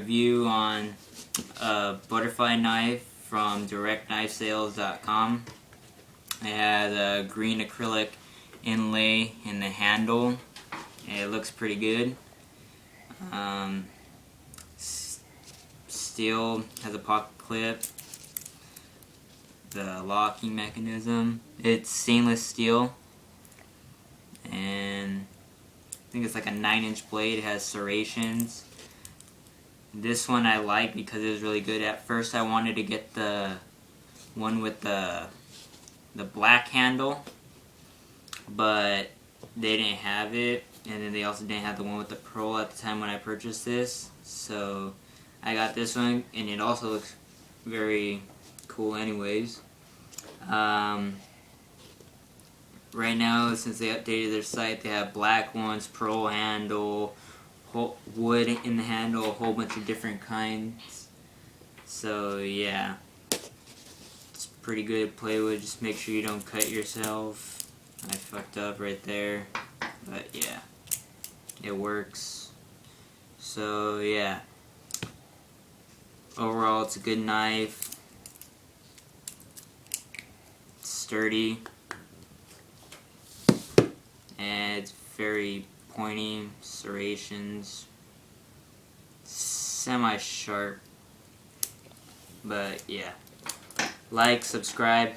review on a butterfly knife from directknifesales.com. It has a green acrylic inlay in the handle. It looks pretty good. Steel, has a pocket clip. The locking mechanism. It's stainless steel. And I think it's like a 9-inch blade. It has serrations. This one I like because it was really good. At first I wanted to get the one with the black handle, but they didn't have it, and then they also didn't have the one with the pearl at the time when I purchased this, so I got this one, and it also looks very cool anyways. Right now, since they updated their site, they have black ones, pearl handle, wood in the handle, a whole bunch of different kinds. So yeah, it's pretty good to play with. Just make sure you don't cut yourself. I fucked up right there, but yeah, it works. So yeah, overall it's a good knife. It's sturdy, and it's very pointy, serrations, semi-sharp, but yeah. Like, subscribe,